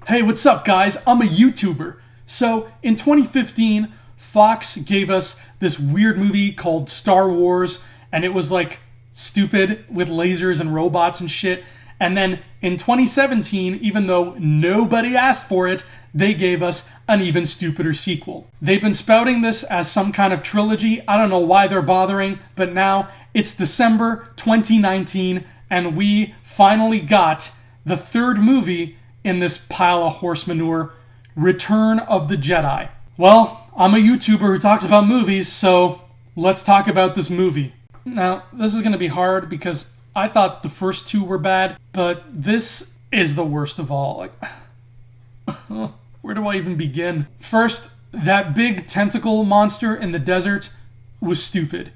Hey, what's up, guys? I'm a YouTuber. So, in 2015, Fox gave us this weird movie called Star Wars, and it was like stupid with lasers and robots and shit. And then in 2017, even though nobody asked for it, they gave us an even stupider sequel. They've been spouting this as some kind of trilogy. I don't know why they're bothering, but now it's December 2019, and we finally got the third movie in this pile of horse manure, Return of the Jedi. Well, I'm a YouTuber who talks about movies, so let's talk about this movie. Now, this is going to be hard because I thought the first two were bad, but this is the worst of all. Where do I even begin? First, that big tentacle monster in the desert was stupid.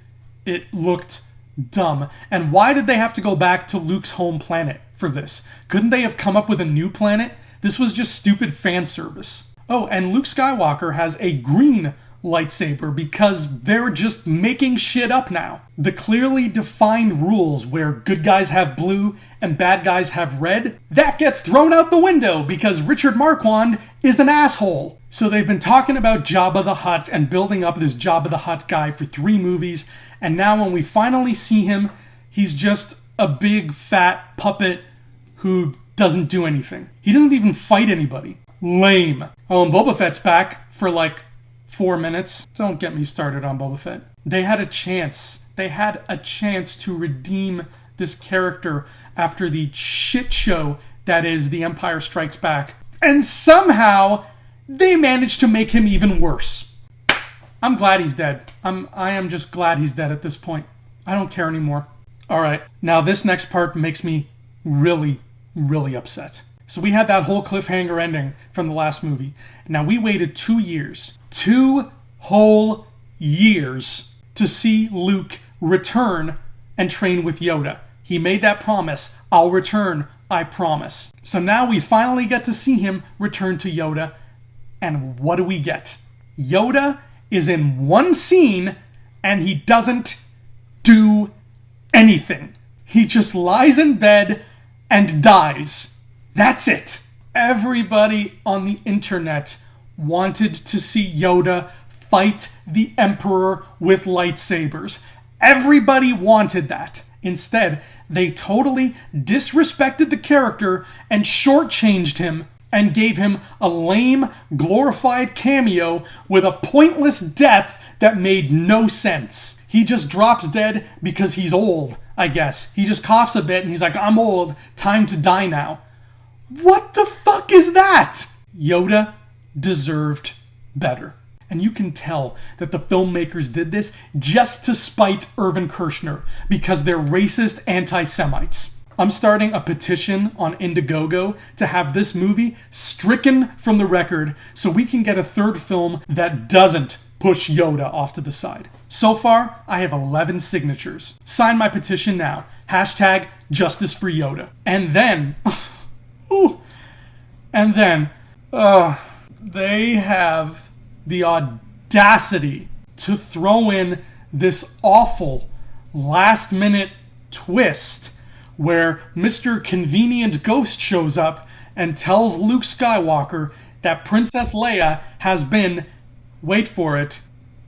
It looked dumb. And why did they have to go back to Luke's home planet for this? Couldn't they have come up with a new planet? This was just stupid fan service. Oh, and Luke Skywalker has a green lightsaber because they're just making shit up now. The clearly defined rules where good guys have blue and bad guys have red, that gets thrown out the window because Richard Marquand is an asshole. So they've been talking about Jabba the Hutt and building up this Jabba the Hutt guy for 3 movies, and now when we finally see him, he's just a big fat puppet who doesn't do anything. He doesn't even fight anybody. Lame. Oh, and Boba Fett's back for like 4 minutes. Don't get me started on Boba Fett. They had a chance. They had a chance to redeem this character after the shit show that is The Empire Strikes Back. And somehow, they managed to make him even worse. I'm glad he's dead. I am just glad he's dead at this point. I don't care anymore. Alright, now this next part makes me really, really upset. So we had that whole cliffhanger ending from the last movie. Now we waited 2 years. 2 whole years to see Luke return and train with Yoda. He made that promise. I'll return, I promise. So now we finally get to see him return to Yoda. And what do we get? Yoda is in one scene and he doesn't do anything. He just lies in bed and dies. That's it. Everybody on the internet wanted to see Yoda fight the Emperor with lightsabers. Everybody wanted that. Instead, they totally disrespected the character and shortchanged him and gave him a lame, glorified cameo with a pointless death that made no sense. He just drops dead because he's old, I guess. He just coughs a bit and he's like, I'm old, time to die now. What the fuck is that? Yoda deserved better. And you can tell that the filmmakers did this just to spite Irvin Kershner because they're racist anti-Semites. I'm starting a petition on Indiegogo to have this movie stricken from the record so we can get a third film that doesn't push Yoda off to the side. So far, I have 11 signatures. Sign my petition now. Hashtag Justice for Yoda. And then... they have the audacity to throw in this awful last-minute twist where Mr. Convenient Ghost shows up and tells Luke Skywalker that Princess Leia has been, wait for it,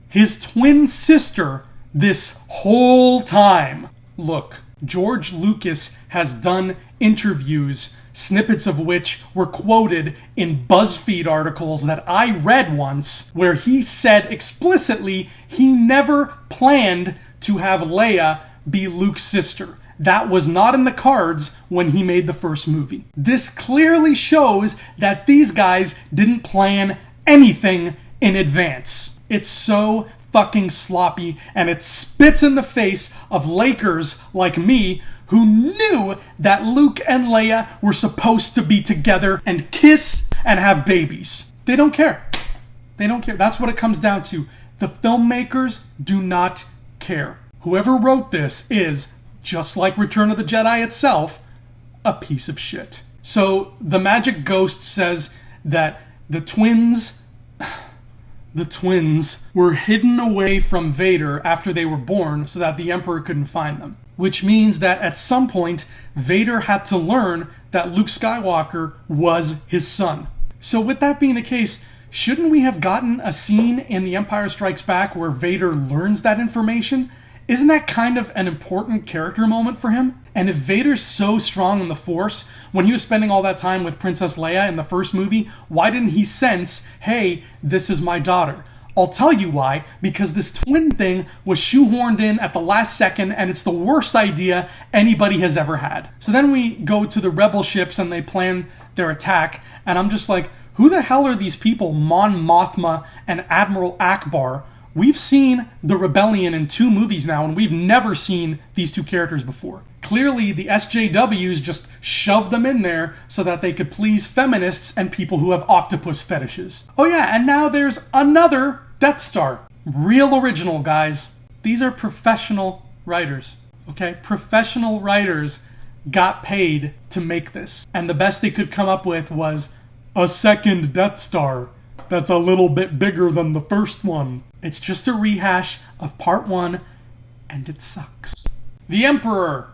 his twin sister this whole time. Look, George Lucas has done interviews, snippets of which were quoted in BuzzFeed articles that I read once, where he said explicitly he never planned to have Leia be Luke's sister. That was not in the cards when he made the first movie. This clearly shows that these guys didn't plan anything in advance. It's so fucking sloppy, and it spits in the face of Lakers like me who knew that Luke and Leia were supposed to be together and kiss and have babies. They don't care. They don't care. That's what it comes down to. The filmmakers do not care. Whoever wrote this is, just like Return of the Jedi itself, a piece of shit. So the magic ghost says that the twins were hidden away from Vader after they were born so that the Emperor couldn't find them. Which means that at some point, Vader had to learn that Luke Skywalker was his son. So with that being the case, shouldn't we have gotten a scene in The Empire Strikes Back where Vader learns that information? Isn't that kind of an important character moment for him? And if Vader's so strong in the Force, when he was spending all that time with Princess Leia in the first movie, why didn't he sense, hey, this is my daughter? I'll tell you why, because this twin thing was shoehorned in at the last second, and it's the worst idea anybody has ever had. So then we go to the rebel ships and they plan their attack, and I'm just like, who the hell are these people, Mon Mothma and Admiral Akbar? We've seen the rebellion in 2 movies now, and we've never seen these 2 characters before. Clearly, the SJWs just shoved them in there so that they could please feminists and people who have octopus fetishes. Oh yeah, and now there's another Death Star. Real original, guys. These are professional writers, okay? Professional writers got paid to make this. And the best they could come up with was a second Death Star that's a little bit bigger than the first one. It's just a rehash of part 1, and it sucks. The Emperor.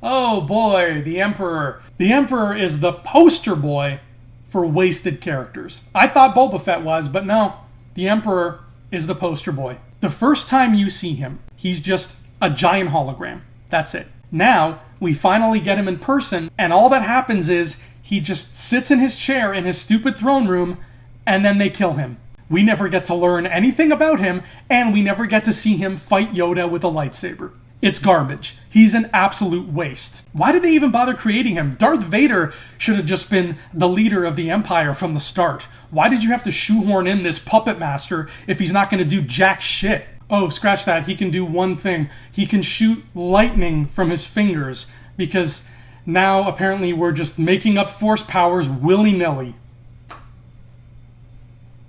Oh boy, the Emperor. The Emperor is the poster boy for wasted characters. I thought Boba Fett was, but no. The Emperor is the poster boy. The first time you see him, he's just a giant hologram. That's it. Now, we finally get him in person, and all that happens is he just sits in his chair in his stupid throne room, and then they kill him. We never get to learn anything about him, and we never get to see him fight Yoda with a lightsaber. It's garbage. He's an absolute waste. Why did they even bother creating him? Darth Vader should have just been the leader of the Empire from the start. Why did you have to shoehorn in this puppet master if he's not going to do jack shit? Oh, scratch that. He can do one thing. He can shoot lightning from his fingers, because now apparently we're just making up Force powers willy-nilly.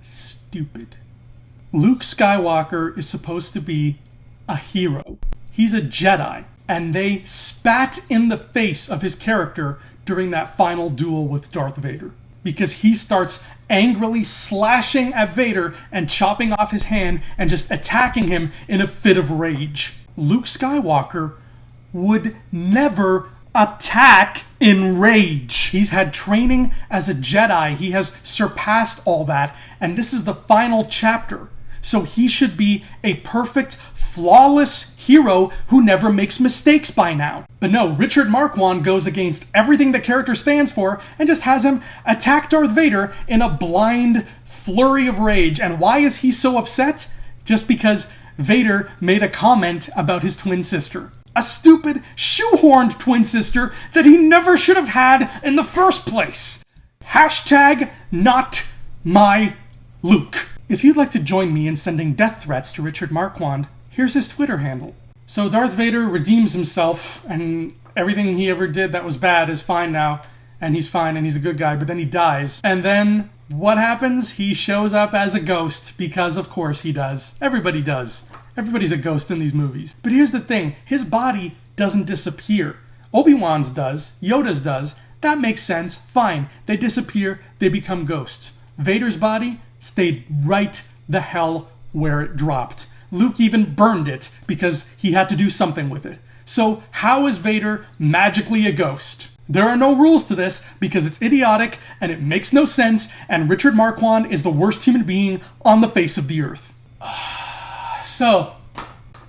Stupid. Luke Skywalker is supposed to be a hero. He's a Jedi, and they spat in the face of his character during that final duel with Darth Vader, because he starts angrily slashing at Vader and chopping off his hand and just attacking him in a fit of rage. Luke Skywalker would never attack in rage. He's had training as a Jedi. He has surpassed all that, and this is the final chapter. So he should be a perfect, flawless hero who never makes mistakes by now. But no, Richard Marquand goes against everything the character stands for and just has him attack Darth Vader in a blind flurry of rage. And why is he so upset? Just because Vader made a comment about his twin sister. A stupid, shoehorned twin sister that he never should have had in the first place. Hashtag not my Luke. If you'd like to join me in sending death threats to Richard Marquand, here's his Twitter handle. So Darth Vader redeems himself, and everything he ever did that was bad is fine now, and he's fine, and he's a good guy, but then he dies. And then what happens? He shows up as a ghost, because of course he does. Everybody does. Everybody's a ghost in these movies. But here's the thing, his body doesn't disappear. Obi-Wan's does, Yoda's does. That makes sense, fine. They disappear, they become ghosts. Vader's body stayed right the hell where it dropped. Luke even burned it because he had to do something with it. So how is Vader magically a ghost? There are no rules to this because it's idiotic and it makes no sense, and Richard Marquand is the worst human being on the face of the earth. So,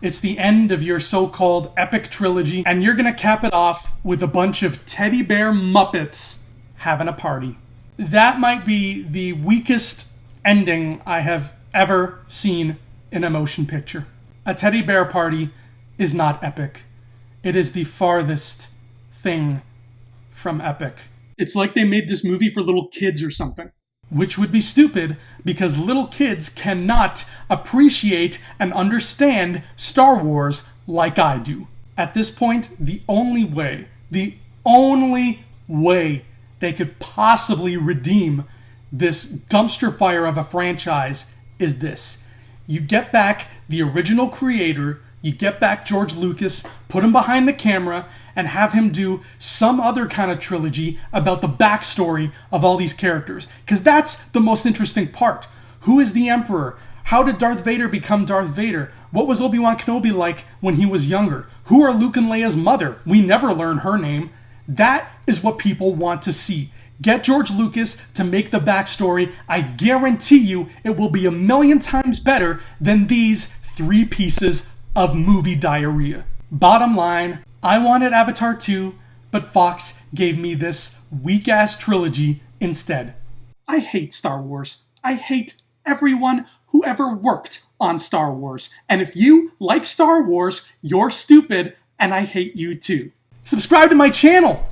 it's the end of your so-called epic trilogy, and you're gonna cap it off with a bunch of teddy bear Muppets having a party. That might be the weakest ending I have ever seen in a motion picture. A teddy bear party is not epic. It is the farthest thing from epic. It's like they made this movie for little kids or something. Which would be stupid because little kids cannot appreciate and understand Star Wars like I do. At this point, the only way they could possibly redeem this dumpster fire of a franchise is this. You get back the original creator, you get back George Lucas, put him behind the camera, and have him do some other kind of trilogy about the backstory of all these characters. Because that's the most interesting part. Who is the Emperor? How did Darth Vader become Darth Vader? What was Obi-Wan Kenobi like when he was younger? Who are Luke and Leia's mother? We never learn her name. That is what people want to see. Get George Lucas to make the backstory. I guarantee you it will be 1,000,000 times better than these 3 pieces of movie diarrhea. Bottom line, I wanted Avatar 2, but Fox gave me this weak-ass trilogy instead. I hate Star Wars. I hate everyone who ever worked on Star Wars. And if you like Star Wars, you're stupid, and I hate you too. Subscribe to my channel!